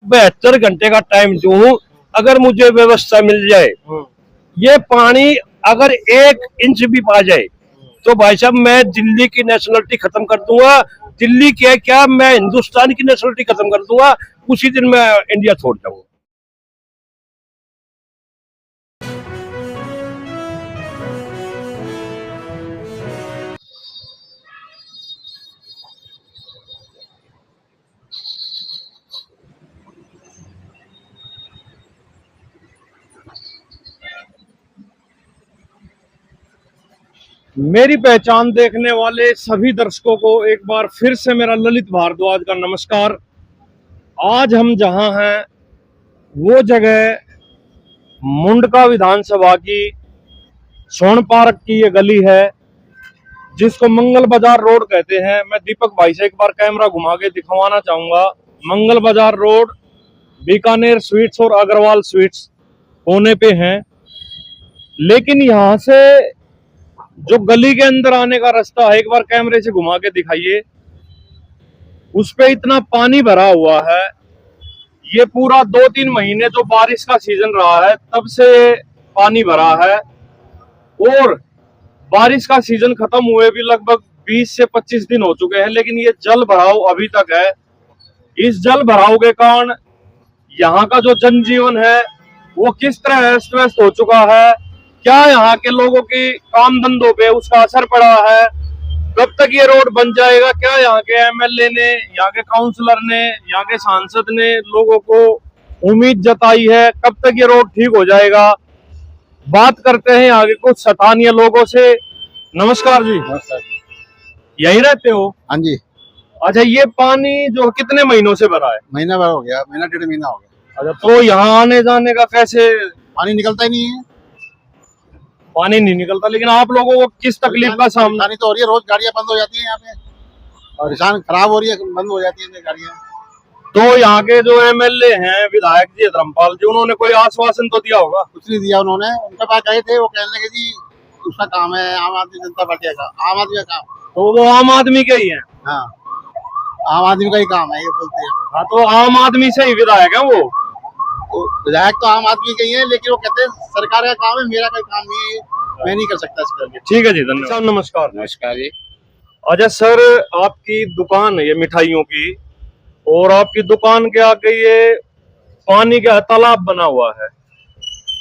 72 घंटे का टाइम दूं, अगर मुझे व्यवस्था मिल जाए, ये पानी अगर 1 इंच भी पा जाए तो भाई साहब मैं दिल्ली की नेशनलिटी खत्म कर दूंगा। दिल्ली की है क्या, मैं हिंदुस्तान की नेशनलिटी खत्म कर दूंगा। उसी दिन मैं इंडिया छोड़ जाऊंगा। मेरी पहचान देखने वाले सभी दर्शकों को एक बार फिर से मेरा ललित भारद्वाज का नमस्कार। आज हम जहां हैं वो जगह मुंडका विधानसभा की स्वर्ण पार्क की ये गली है जिसको मंगल बाजार रोड कहते हैं। मैं दीपक भाई से एक बार कैमरा घुमा के दिखवाना चाहूंगा। मंगल बाजार रोड बीकानेर स्वीट्स और अग्रवाल स्वीट्स होने पे हैं, लेकिन यहाँ से जो गली के अंदर आने का रास्ता है, एक बार कैमरे से घुमा के दिखाइए। उस पे इतना पानी भरा हुआ है। ये पूरा 2-3 महीने जो बारिश का सीजन रहा है तब से पानी भरा है, और बारिश का सीजन खत्म हुए भी लगभग 20 से 25 दिन हो चुके हैं, लेकिन ये जल भराव अभी तक है। इस जल भराव के कारण यहाँ का जो जनजीवन है वो किस तरह अस्त व्यस्त हो चुका है, क्या यहाँ के लोगों की काम धंधों पे उसका असर पड़ा है, कब तक ये रोड बन जाएगा, क्या यहाँ के एमएलए ने, यहाँ के काउंसलर ने, यहाँ के सांसद ने लोगों को उम्मीद जताई है, कब तक ये रोड ठीक हो जाएगा। बात करते हैं यहाँ के कुछ स्थानीय लोगों से। नमस्कार जी। नमस्कार। यहीं रहते हो? हाँ जी। अच्छा, ये पानी जो कितने महीनों से भरा है? महीना भर हो गया, महीना 1.5 महीना हो गया। अच्छा, तो यहाँ आने जाने का कैसे? पानी निकलता ही नहीं है। पानी नहीं निकलता, लेकिन आप लोगों को किस तकलीफ का सामना? तो हो रही है, रोज गाड़ियाँ बंद हो जाती है यहाँ पे, और परेशान खराब हो रही है, बंद हो जाती है गाड़ियाँ। तो यहाँ के जो एमएलए हैं, विधायक जी धर्मपाल जी, उन्होंने कोई आश्वासन तो दिया होगा? कुछ नहीं दिया उन्होंने। उनके पास गए थे, वो कहने लगे जी उसका काम है आम आदमी जनता पार्टी का, आम आदमी का काम। तो वो आम आदमी के ही है? हाँ, आम आदमी का ही काम है ये बोलते हैं। हाँ, तो आम आदमी से ही विधायक है वो? विधायक तो आम आदमी के ही है, लेकिन वो कहते हैं सरकार का काम है, मेरा कोई काम नहीं है, मैं नहीं कर सकता इसका। ठीक है जी, धन्यवाद। नमस्कार। नमस्कार जी। अच्छा सर, आपकी दुकान है ये मिठाइयों की, और आपकी दुकान के आगे ये पानी का तालाब बना हुआ है,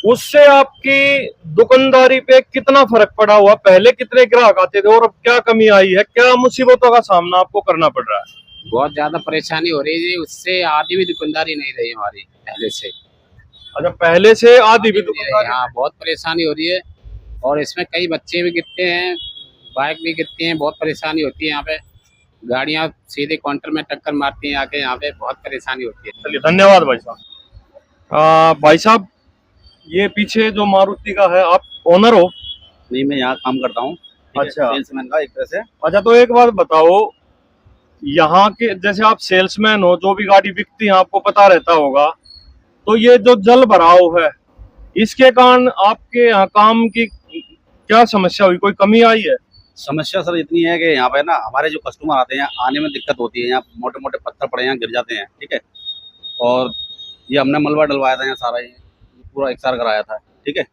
उससे आपकी दुकानदारी पे कितना फर्क पड़ा हुआ? पहले कितने ग्राहक आते थे और अब क्या कमी आई है? क्या मुसीबतों का सामना आपको करना पड़ रहा है? बहुत ज्यादा परेशानी हो रही है जी, उससे आधी भी दुकानदारी नहीं रही हमारी पहले से। अच्छा, पहले से आधी भी दुकानदारी? हाँ, बहुत परेशानी हो रही है, और इसमें कई बच्चे भी गिरते हैं, बाइक भी गिरती हैं, बहुत परेशानी होती है। यहाँ पे गाड़ियाँ सीधे काउंटर में टक्कर मारती हैं आके, यहाँ पे बहुत परेशानी होती है। चलिए, धन्यवाद भाई साहब। भाई साहब, ये पीछे जो मारुति का है, आप ओनर हो? नहीं, मैं यहाँ काम करता हूँ। अच्छा, सेल्समैन का एक तरह से। अच्छा, तो एक बात बताओ, यहाँ के जैसे आप सेल्समैन हो, जो भी गाड़ी बिकती है आपको पता रहता होगा, तो ये जो जल भराव है इसके कारण आपके यहाँ काम की क्या समस्या हुई? कोई कमी आई है? समस्या सर इतनी है कि यहाँ पे ना हमारे जो कस्टमर आते हैं आने में दिक्कत होती है। यहाँ मोटे मोटे पत्थर पड़े यहाँ गिर जाते हैं, ठीक है। और ये हमने मलबा डलवाया था यहाँ सारा, ये पूरा एक सार कराया था, ठीक है।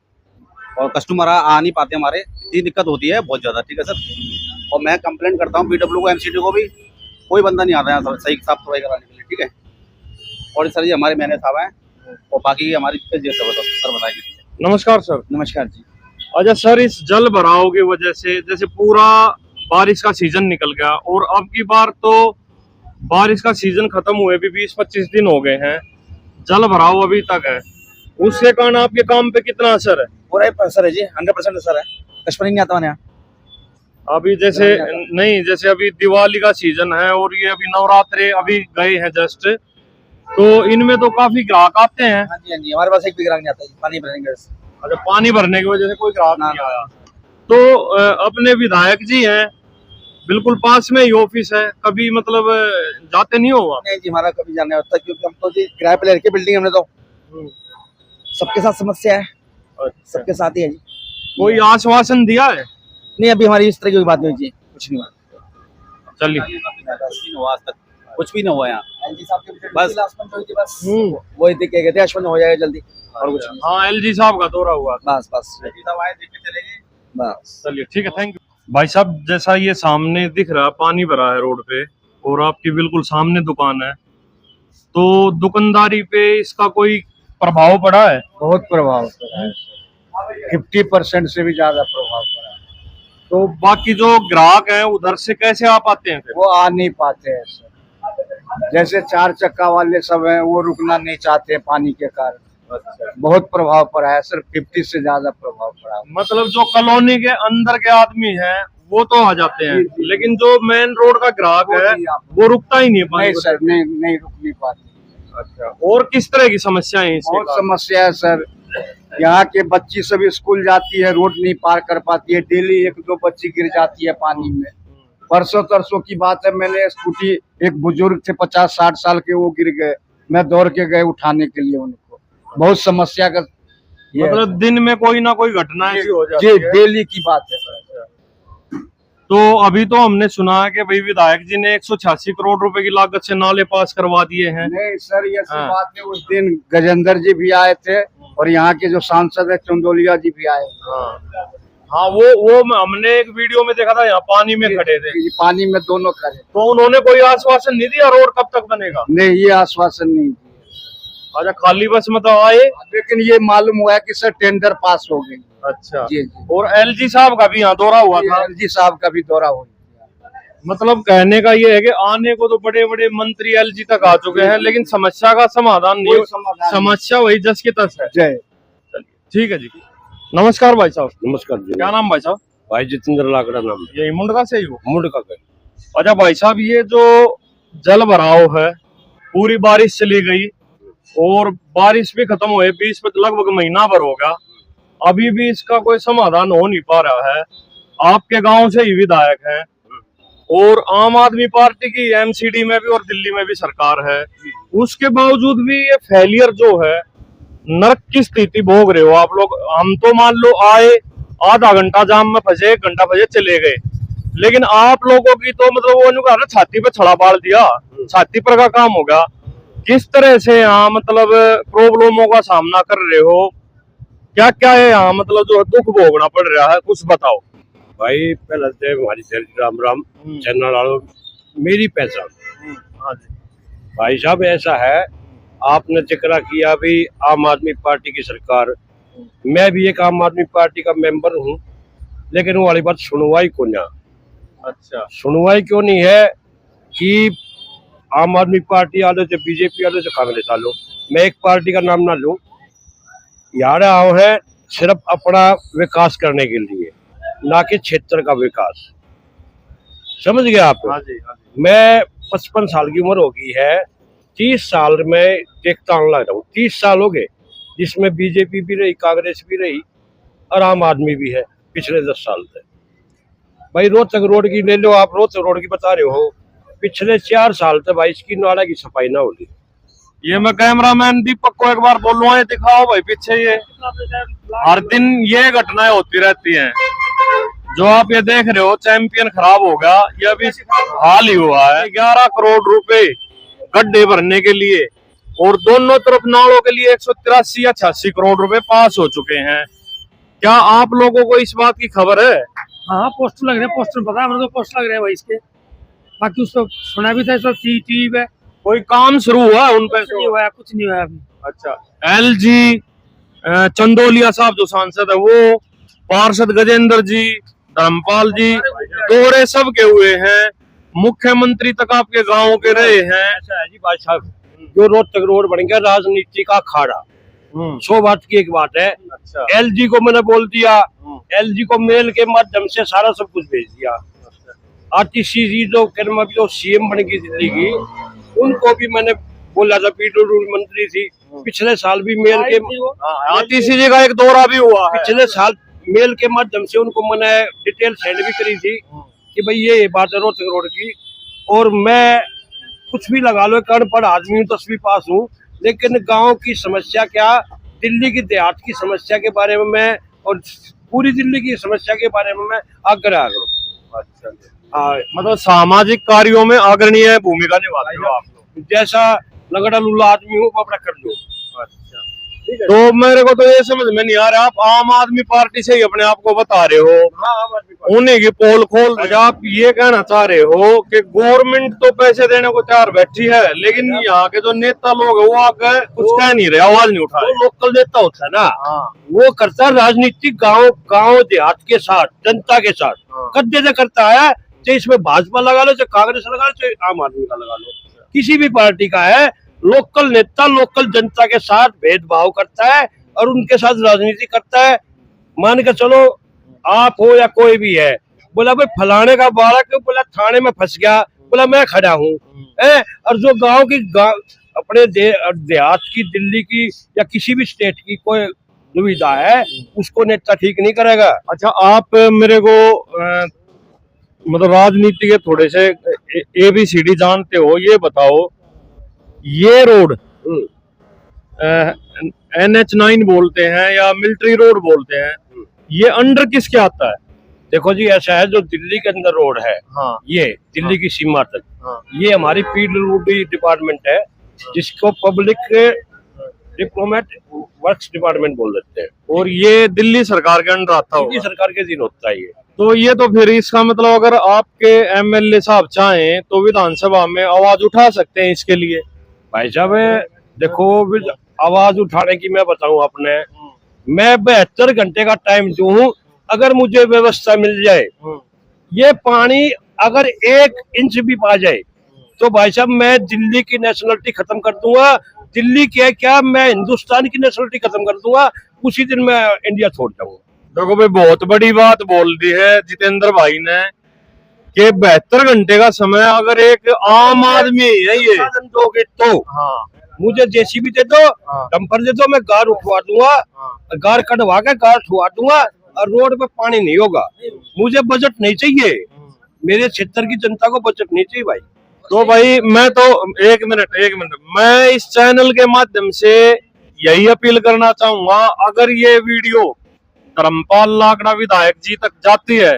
और कस्टमर आ नहीं पाते हमारे, इतनी दिक्कत होती है बहुत ज़्यादा, ठीक है सर। और मैं कंप्लेंट करता हूँ BW को, MCD को भी, कोई बंदा नहीं आता यहाँ सही साफ सफाई कराने के लिए, ठीक है। और सर ये हमारे मैनेजर साहब हैं, और बाकी हमारी सर बताएंगे। नमस्कार सर। नमस्कार जी। अच्छा सर, इस जल भराव की वजह से जैसे पूरा बारिश का सीजन निकल गया, और अब की बार तो बारिश का सीजन खत्म हुए भी 20-25 दिन हो गए हैं, जल भराव अभी तक है, उसके कारण आपके काम पे कितना असर है? पूरा असर है जी, 100% असर है। कस्टमर नहीं आता यहाँ अभी जैसे नहीं, जैसे अभी दिवाली का सीजन है और ये अभी नवरात्रे अभी गए हैं जस्ट, तो इनमें तो काफी ग्राहक आते हैं। हाँ जी, हाँ जी, हमारे पास एक भी ग्राहक नहीं आता जी, पानी भरने की वजह से। अच्छा, पानी भरने की वजह से कोई ग्राहक नहीं आया। तो अपने विधायक जी हैं, बिल्कुल पास में ही ऑफिस है, कभी मतलब जाते नहीं हो? नहीं जी, हमारा कभी जाने होता, क्योंकि हम तो जी किराए पे ले रखी बिल्डिंग हमने, तो सबके साथ समस्या है। अच्छा। सबके साथ ही है जी। कोई आश्वासन दिया है? नहीं, अभी हमारी इस तरह की कोई बात नहीं हुई जी, कुछ नहीं हुआ। चलिए, आज तक कुछ भी ना हुआ यहाँ। एलजी साहब के विजिट बस। लास्ट मंथ हुई थी, बस वही देख के गए थे, आश्वस्त हो जाएगा जल्दी, और कुछ नहीं। हाँ, एलजी साहब का दौरा हुआ था। बस बस बस। चलिए ठीक है, थैंक यू भाई साहब। जैसा ये सामने दिख रहा है, पानी भरा है रोड पे और आपकी बिल्कुल सामने दुकान है, तो दुकानदारी पे इसका कोई प्रभाव पड़ा है? बहुत प्रभाव पड़ा है, 50% से भी ज्यादा प्रभाव पड़ा है। तो बाकी जो ग्राहक हैं उधर से कैसे आप आते हैं फिर? वो आ नहीं पाते हैं सर, जैसे 4 चक्का वाले सब हैं वो रुकना नहीं चाहते हैं पानी के कारण। बहुत प्रभाव पड़ा है सर, 50 से ज्यादा प्रभाव पड़ा है। मतलब जो कॉलोनी के अंदर के आदमी हैं वो तो आ जाते हैं, लेकिन जो मेन रोड का ग्राहक है वो रुकता ही नहीं है पानी नहीं को। सर, नहीं रुक नहीं पाते। अच्छा, और किस तरह की समस्याएं हैं इसके बहुत कारण? समस्या है सर, यहाँ के बच्ची सब स्कूल जाती है, रोड नहीं पार कर पाती है, डेली 1-2 बच्ची गिर जाती है पानी में। परसों तरसों की बात है, मैंने स्कूटी, एक बुजुर्ग थे 50-60 साल के, वो गिर गए, मैं दौड़ के गए उठाने के लिए उनको। बहुत समस्या का ये है। मतलब दिन में कोई ना कोई घटना ऐसी हो जाती जी, है। डेली की बात है सर। तो अभी तो हमने सुना है कि भाई विधायक जी ने 186 करोड़ रुपए की लागत से नाले पास करवा दिए हैं। नहीं सर, ये हाँ। सब बात है, उस दिन गजेंद्र जी भी आए थे और यहाँ के जो सांसद है चंदोलिया जी भी आए। हाँ, वो हमने एक वीडियो में देखा था, यहाँ पानी में खड़े थे, ये पानी में दोनों खड़े। तो उन्होंने कोई आश्वासन नहीं दिया रोड कब तक बनेगा? नहीं, ये आश्वासन नहीं दिया। अच्छा, खाली बस में तो आए। लेकिन ये मालूम हुआ है कि सर टेंडर पास हो गई। अच्छा, जी जी, और एलजी साहब का भी यहाँ दौरा हुआ था। एलजी साहब का भी दौरा हो गया। मतलब कहने का ये है कि आने को तो बड़े बड़े मंत्री एलजी तक आ चुके हैं, लेकिन समस्या का समाधान नहीं। कोई समाधान नहीं। समस्या वही जस की तस है। जय। ठीक है जी, नमस्कार भाई साहब। नमस्कार जी। क्या नाम भाई साहब? भाई जितेंद्र लाकड़ा नाम है। यही मुंडका से ही हो? मुंड का गए। अच्छा भाई साहब, ये जो जल भराव है, पूरी बारिश चली गई और बारिश भी खत्म हुए, 20 पे लगभग महीना भर हो गया, अभी भी इसका कोई समाधान हो नहीं पा रहा है। आपके गांव से ही विधायक हैं और आम आदमी पार्टी की एमसीडी में भी और दिल्ली में भी सरकार है, उसके बावजूद भी ये फेलियर जो है, नरक की स्थिति भोग रहे हो आप लोग। हम तो मान लो आए, आधा घंटा जाम में फंसे, 1 घंटा फंसे, चले गए, लेकिन आप लोगों की तो मतलब वो कहा ना, छाती पे छड़ा बाल दिया, छाती पर का काम हो गया। किस तरह से यहाँ मतलब प्रॉब्लमों का सामना कर रहे हो, क्या क्या है यहाँ मतलब जो दुख भोगना पड़ रहा है, कुछ बताओ भाई पहले से हमारी राम राम चैनल वालों, मेरी पहचान। हाँ जी भाई साहब, ऐसा है, आपने जिक्र किया भी आम आदमी पार्टी की सरकार, मैं भी एक आम आदमी पार्टी का मेंबर हूँ, लेकिन वो वाली बात सुनवाई को ना। अच्छा, सुनवाई क्यों नहीं है कि आम आदमी पार्टी वाले से बीजेपी वाले से कांग्रेस वालों, मैं एक पार्टी का नाम ना लूं, यार आओ है सिर्फ अपना विकास करने के लिए, ना कि क्षेत्र का विकास। समझ गए आप? हाँ जी, हाँ जी। मैं 55 साल की उम्र हो गई है, 30 साल में देखता लग रहा हूँ, 30 साल हो गए, जिसमें बीजेपी भी रही, कांग्रेस भी रही और आम आदमी भी है पिछले 10 साल से। भाई रोहतक रोड की ले लो आप, रोहतक रोड की बता रहे हो, पिछले 4 साल से भाई इसकी नाला की सफाई ना हो रही। ये मैं कैमरामैन दीपक को एक बार बोलूँ, दिखाओ भाई पीछे, ये हर दिन ये घटनाएं होती रहती हैं। जो आप ये देख रहे हो, चैंपियन खराब हो गया, ये अभी हाल ही हुआ है। 11 करोड़ रुपए गड्ढे भरने के लिए और दोनों तरफ नालों के लिए 183 या 86 करोड़ रुपए पास हो चुके हैं। क्या आप लोगों को इस बात की खबर है? हाँ, पोस्टर लग रहे हैं, पोस्टर पता है हमें, तो पोस्टर लग रहे हैं भाई इसके। बाकी उसको सुना भी था, सब टीवी पे। कोई काम शुरू हुआ उन पे? कुछ नहीं हुआ है, कुछ नहीं हुआ है अभी। अच्छा, एलजी चंदोलिया साहब जो सांसद है, वो पार्षद गजेंद्र जी, धर्मपाल जी, दौरे सब के हुए हैं, मुख्यमंत्री तक आपके गांव के रहे हैं। ऐसा है जी भाई साहब, जो रोहतक रोड बन गया राजनीति का अखाड़ा, 100 बात की एक बात है। अच्छा, एलजी को मैंने बोल दिया, एलजी को मेल के माध्यम से सारा सब कुछ भेज दिया। आतिशी जी जो सीएम बन गई दिल्ली की, उनको भी मैंने बोला था, पेट्रोल मंत्री थी, पिछले साल भी मेल के, आतिशी जी का एक दौरा भी हुआ है। पिछले साल मेल के माध्यम से उनको मैंने डिटेल सेंड भी करी थी कि भाई ये बात है रोहतक रोड की। और मैं कुछ भी लगा लो, अनपढ़ आदमी हूँ, 10वीं पास हूँ, लेकिन गांव की समस्या क्या, दिल्ली की देहात की समस्या के बारे में मैं, और पूरी दिल्ली की समस्या के बारे में मैं आग्रह करूँ। अच्छा, मतलब सामाजिक कार्यों में अग्रणीय भूमिका निभाते हो आप लोग। जैसा लगड़ा लुल्ला आदमी हूँ वो अपना कर लूँ। अच्छा, तो मेरे को तो ये समझ में नहीं आ रहा, आप आम आदमी पार्टी से ही अपने आप को बता रहे हो, हाँ, आम आदमी पार्टी। उन्हीं की पोल खोल। अच्छा, आप ये कहना चाह रहे हो कि गवर्नमेंट तो पैसे देने को तैयार बैठी है, लेकिन यहाँ के जो नेता लोग हैं वो आकर कुछ कह नहीं रहे, आवाज नहीं उठा वो रहे। लोकल नेता होता है ना, हाँ, वो करता है राजनीति गांव देहात के साथ, जनता के साथ हाँ। कद्दे से करता है। चाहे इसमें भाजपा लगा लो, चाहे कांग्रेस लगा लो, चाहे आम आदमी का लगा लो, किसी भी पार्टी का है, लोकल नेता लोकल जनता के साथ भेदभाव करता है और उनके साथ राजनीति करता है। मान के चलो आप हो या कोई भी है, बोला भाई फलाने का बालक बोला थाने में फंस गया, बोला मैं खड़ा हूँ, और जो अपने देहात की, दिल्ली की या किसी भी स्टेट की कोई दुविधा है, उसको नेता ठीक नहीं करेगा। अच्छा, आप मेरे को मतलब राजनीति के थोड़े से ABCD जानते हो, ये बताओ, ये रोड NH9 बोलते हैं या मिलिट्री रोड बोलते हैं, ये अंडर किसके आता है? देखो जी, ऐसा है, जो दिल्ली के अंदर रोड है, हाँ, ये दिल्ली की सीमा तक, हाँ, ये हमारी PWD डिपार्टमेंट है, जिसको पब्लिक डिप्लोमेट वर्क्स डिपार्टमेंट बोल देते हैं, और ये दिल्ली सरकार के अंडर आता दिल्ली होगा। सरकार के दिन होता है ये। तो ये तो फिर इसका मतलब अगर आपके MLA साहब चाहें तो विधानसभा में आवाज उठा सकते हैं इसके लिए। भाई साहब देखो, आवाज उठाने की मैं बताऊं आपने, मैं 72 घंटे का टाइम दूं, अगर मुझे व्यवस्था मिल जाए, ये पानी अगर 1 इंच भी पा जाए तो भाई साहब मैं दिल्ली की नेशनलिटी खत्म कर दूंगा। दिल्ली की है क्या, मैं हिंदुस्तान की नेशनलिटी खत्म कर दूंगा, उसी दिन मैं इंडिया छोड़ जाऊंगा। देखो भाई, बहुत बड़ी बात बोल दी है जितेंद्र भाई ने कि 72 घंटे का समय अगर एक आम आदमी है ये, साधन दोगे तो हाँ, मुझे JCB दे दो, हाँ, डंपर दे दो, मैं गार उठवा दूंगा, हाँ, गार कटवा के गार ठुआ दूंगा, और रोड पे पानी नहीं होगा। मुझे बजट नहीं चाहिए, मेरे क्षेत्र की जनता को बजट नहीं चाहिए भाई। तो भाई मैं तो एक मिनट मैं इस चैनल के माध्यम से यही अपील करना चाहूंगा, अगर ये वीडियो धर्मपाल लाकड़ा विधायक जी तक जाती है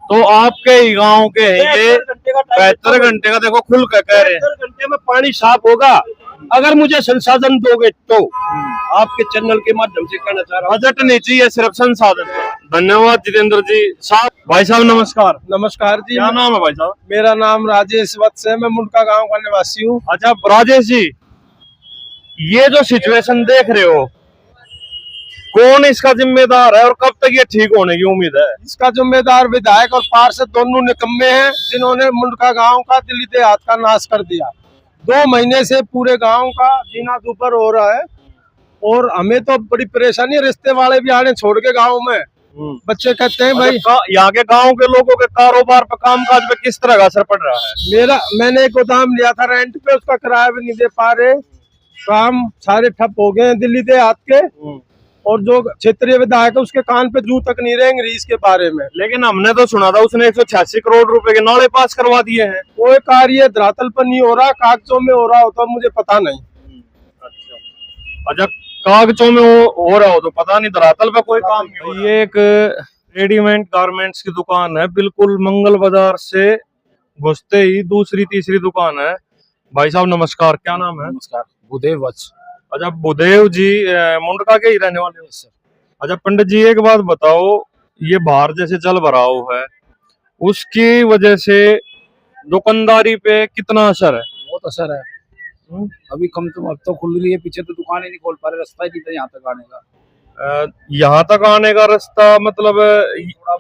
तो आपके ही गांव के हैं ये 72 घंटे का, देखो खुल कर कह रहे हैं, 72 घंटे में पानी साफ होगा, अगर मुझे संसाधन दोगे तो। आपके चैनल के माध्यम से कहना चाह रहा हूँ, बजट नहीं चाहिए, सिर्फ संसाधन। धन्यवाद जितेंद्र जी साहब। भाई साहब नमस्कार। नमस्कार जी, क्या नाम है भाई साहब? मेरा नाम राजेश वत्स है, मैं मुंडका गांव का निवासी हूँ। अच्छा राजेश जी, ये जो सिचुएशन देख रहे हो, कौन इसका जिम्मेदार है और कब तक ये ठीक होने की उम्मीद है? इसका जिम्मेदार विधायक और पार्षद दोनों निकम्मे हैं, जिन्होंने मुंडका गांव का, दिल्ली देहात का नाश कर दिया। 2 महीने से पूरे गांव का जीना दुपर हो रहा है, और हमें तो बड़ी परेशानी है। रिश्ते वाले भी आने छोड़ के गांव में, बच्चे कहते हैं भाई, यहाँ के गांव के लोगों के कारोबार पर, कामकाज पे किस तरह का असर पड़ रहा है? मैंने एक गोदाम लिया था रेंट पे, उसका किराया भी नहीं दे पा रहे, काम सारे ठप हो गए हैं दिल्ली देहात के, और जो क्षेत्रीय विधायक है उसके कान पे जू तक नहीं रहेंगे इसके बारे में। लेकिन हमने तो सुना था उसने 186 करोड़ रुपए के नाले पास करवा दिए हैं। कोई कार्य धरातल पर नहीं हो रहा, कागजों में हो रहा होता मुझे पता नहीं। अच्छा, कागजों में हो रहा हो तो पता नहीं, धरातल पे कोई काम नहीं हो रहा। ये एक रेडीमेड गारमेंट्स की दुकान है, बिल्कुल मंगल बाजार से घुसते ही दूसरी तीसरी दुकान है। भाई साहब नमस्कार, क्या नाम है? नमस्कार, भूदेव वत्स। अच्छा भूदेव जी, मुंडका के ही रहने वाले हो सर? अच्छा पंडित जी, एक बात बताओ, ये बाहर जैसे जल भराव है, उसकी वजह से दुकानदारी पे कितना असर है? बहुत असर है। अभी कम तो अब तो खुल रही है, पीछे तो दुकान ही नहीं खोल पा रहे, रास्ता ही नहीं था यहाँ तक आने का। यहाँ तक आने का रास्ता मतलब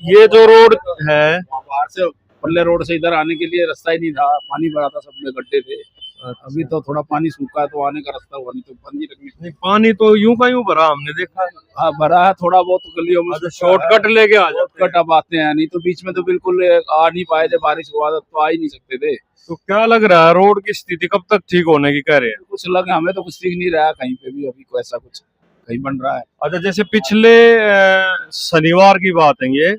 ये जो रोड है, बाहर से पल्ले रोड से इधर आने के लिए रास्ता ही नहीं था, पानी भरा था, सब में गड्ढे थे। अभी तो थोड़ा पानी सूखा है तो आने का रास्ता हुआ, नहीं तो बंद ही रखनी। पानी तो यूं का यूं भरा, हमने देखा है। हाँ भरा है, थोड़ा बहुत गलियों में शॉर्टकट लेके आ जाते शॉर्टकट अब आते हैं, नहीं तो बीच में तो बिल्कुल आ नहीं पाए थे, बारिश हुआ था तो आ ही नहीं सकते थे। तो क्या लग रहा है, रोड की स्थिति कब तक ठीक होने की कह रहे हैं? कुछ लगे, हमें तो कुछ दिख नहीं रहा है कहीं पे भी, अभी ऐसा कुछ कहीं बन रहा है। अच्छा, जैसे पिछले शनिवार की बात है ये,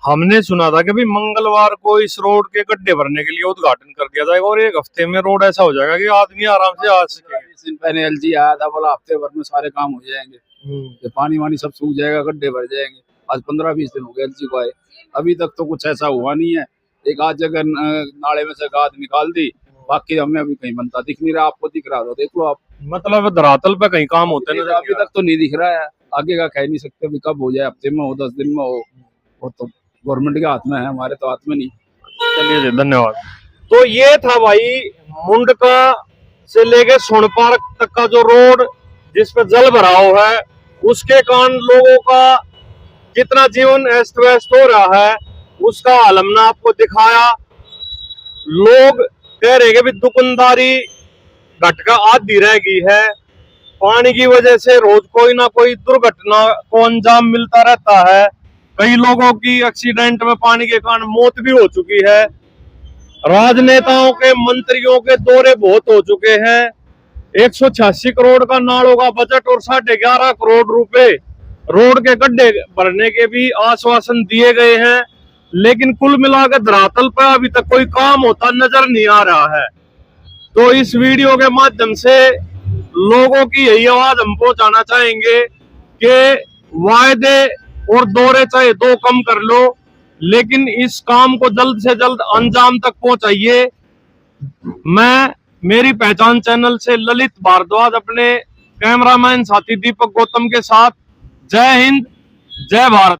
हमने सुना था कि भाई मंगलवार को इस रोड के गड्ढे भरने के लिए उद्घाटन कर दिया जाएगा और 1 हफ्ते में रोड ऐसा हो जाएगा कि आदमी आराम से आ सके। इस दिन पहले LG आया था, बोला हफ्ते भर में सारे काम हो जाएंगे, ये पानी वानी सब सूख जाएगा, गड्ढे भर जाएंगे। आज 15-20 दिन हो गए LG को आए, अभी तक तो कुछ ऐसा हुआ नहीं है। एक आध जगह नाले में से गाद निकाल दी, बाकी हमें अभी कहीं बनता दिख नहीं रहा। आपको दिख रहा तो देख लो आप। मतलब धरातल पे कहीं काम होते नजर अभी तक तो नहीं दिख रहा है, आगे का कह नहीं सकते अभी कब हो जाए, हफ्ते में हो 10 दिन में हो, वो तो गवर्नमेंट के हाथ में है, हमारे तो हाथ में नहीं। चलिए जी, धन्यवाद। तो ये था भाई मुंडका से लेके सोनपार्क तक का जो रोड जिसपे जल भराव है, उसके कारण लोगों का कितना जीवन अस्त व्यस्त हो रहा है उसका हाल हमने आपको दिखाया। लोग कह रहे हैं कि दुकानदारी घटका आधी रह गई है, पानी की वजह से रोज कोई ना कोई दुर्घटना को अंजाम मिलता रहता है। कई लोगों की एक्सीडेंट में पानी के कारण मौत भी हो चुकी है। राजनेताओं के मंत्रियों के दौरे बहुत हो चुके हैं। 186 करोड़ का नालों का बजट और 11.5 करोड़ रुपए रोड के गड्ढे भरने के भी आश्वासन दिए गए हैं, लेकिन कुल मिलाकर धरातल पर अभी तक कोई काम होता नजर नहीं आ रहा है। तो इस वीडियो के माध्यम से लोगों की यही आवाज हम पहुंचाना चाहेंगे कि वायदे और दौरे चाहे 2 कम कर लो, लेकिन इस काम को जल्द से जल्द अंजाम तक पहुंचाइए। मैं मेरी पहचान चैनल से ललित भारद्वाज अपने कैमरामैन साथी दीपक गौतम के साथ। जय हिंद, जय भारत।